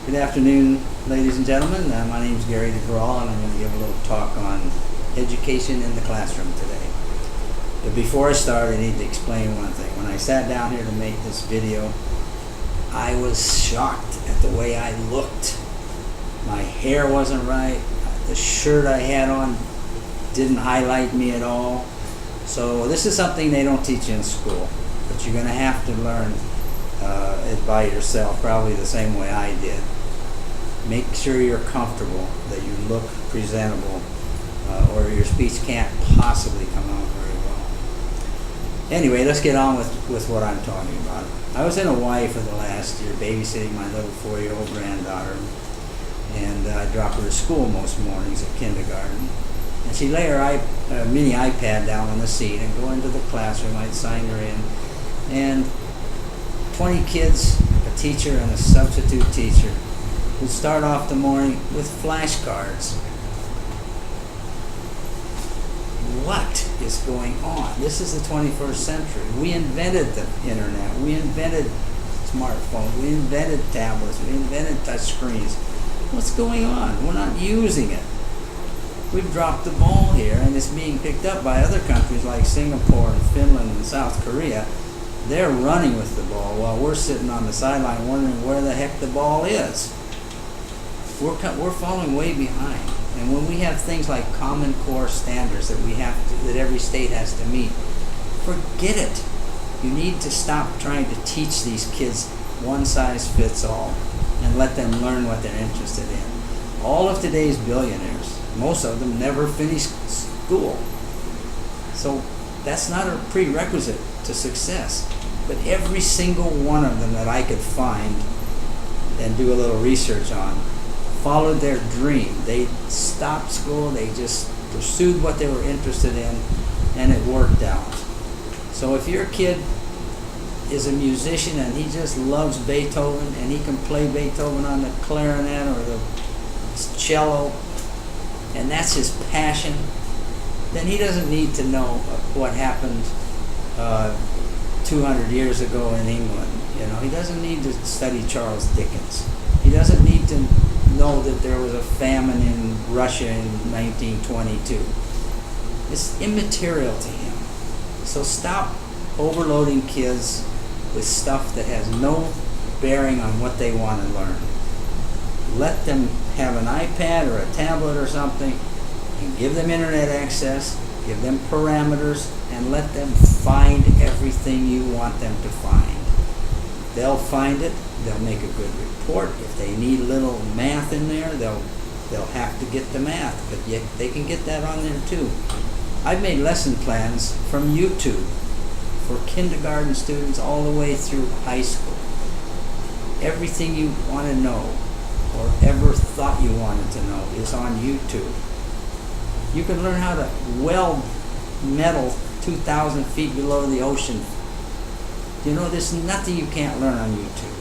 Good afternoon, ladies and gentlemen. My name is Gary Dubrall, and I'm going to give a little talk on education in the classroom today. But before I start, I need to explain one thing. When I sat down here to make this video, I was shocked at the way I looked. My hair wasn't right. The shirt I had on didn't highlight me at all. So this is something they don't teach in school, but you're going to have to learn it by yourself, probably the same way I did. Make sure you're comfortable, that you look presentable, or your speech can't possibly come out very well. Anyway, let's get on with what I'm talking about. I was in Hawaii for the last year, babysitting my little 4-year-old granddaughter, and I drop her to school most mornings at kindergarten. And she'd lay her mini iPad down on the seat and go into the classroom. I'd sign her in, and 20 kids, a teacher, and a substitute teacher would start off the morning with flashcards. What is going on? This is the 21st century. We invented the internet. We invented smartphones. We invented tablets. We invented touch screens. What's going on? We're not using it. We've dropped the ball here, and it's being picked up by other countries like Singapore and Finland and South Korea. They're running with the ball while we're sitting on the sideline wondering where the heck the ball is. We're falling way behind. And when we have things like Common Core standards that every state has to meet, forget it. You need to stop trying to teach these kids one size fits all and let them learn what they're interested in. All of today's billionaires, most of them never finished school. So that's not a prerequisite to success. But every single one of them that I could find and do a little research on followed their dream. They stopped school, they just pursued what they were interested in, and it worked out. So if your kid is a musician and he just loves Beethoven and he can play Beethoven on the clarinet or the cello, and that's his passion, then he doesn't need to know what happened 200 years ago in England. He doesn't need to study Charles Dickens. He doesn't need to know that there was a famine in Russia in 1922. It's immaterial to him. So stop overloading kids with stuff that has no bearing on what they want to learn. Let them have an iPad or a tablet or something, and give them internet access, give them parameters, and let them find everything you want them to find. They'll find it, they'll make a good report. If they need a little math in there, they'll have to get the math, but yet they can get that on there too. I've made lesson plans from YouTube for kindergarten students all the way through high school. Everything you want to know or ever thought you wanted to know is on YouTube. You can learn how to weld metal 2,000 feet below the ocean. There's nothing you can't learn on YouTube.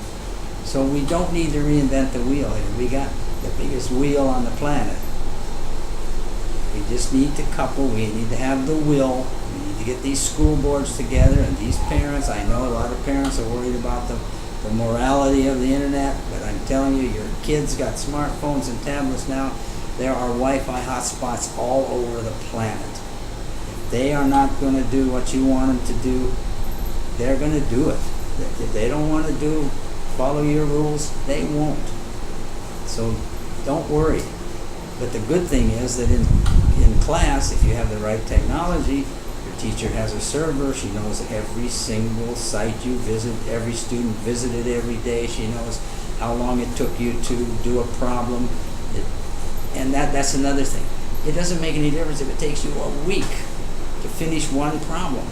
So we don't need to reinvent the wheel here. We got the biggest wheel on the planet. We just need to couple. We need to have the will. We need to get these school boards together and these parents. I know a lot of parents are worried about the morality of the internet, but I'm telling you, your kids got smartphones and tablets now. There are Wi-Fi hotspots all over the planet. If they are not going to do what you want them to do, they're going to do it. If they don't want to follow your rules, they won't. So don't worry. But the good thing is that in class, if you have the right technology, your teacher has a server. She knows every single site you visit, every student visited every day. She knows how long it took you to do a problem. And that's another thing. It doesn't make any difference if it takes you a week to finish one problem.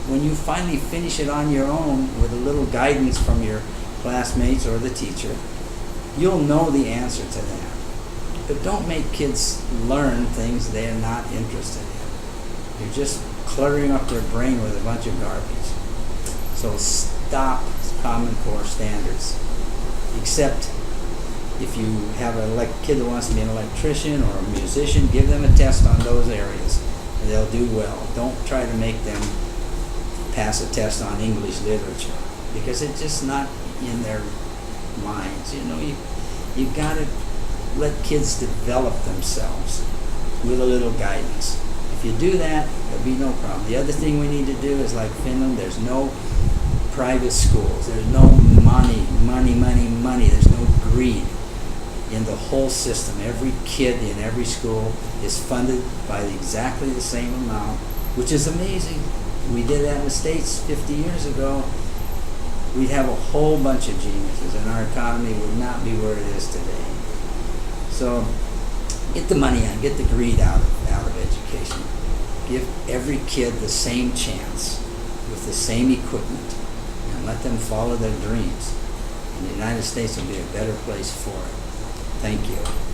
When you finally finish it on your own with a little guidance from your classmates or the teacher, you'll know the answer to that. But don't make kids learn things they're not interested in. You're just cluttering up their brain with a bunch of garbage. So stop Common Core standards. Except if you have a kid that wants to be an electrician or a musician, give them a test on those areas, and they'll do well. Don't try to make them pass a test on English literature, because it's just not in their minds. You've got to let kids develop themselves with a little guidance. If you do that, there'll be no problem. The other thing we need to do is, like Finland, there's no private schools. There's no money. There's no greed in the whole system. Every kid in every school is funded by exactly the same amount, which is amazing. We did that in the States 50 years ago. We'd have a whole bunch of geniuses, and our economy would not be where it is today. So get the money out, get the greed out of education. Give every kid the same chance with the same equipment, and let them follow their dreams. And the United States will be a better place for it. Thank you.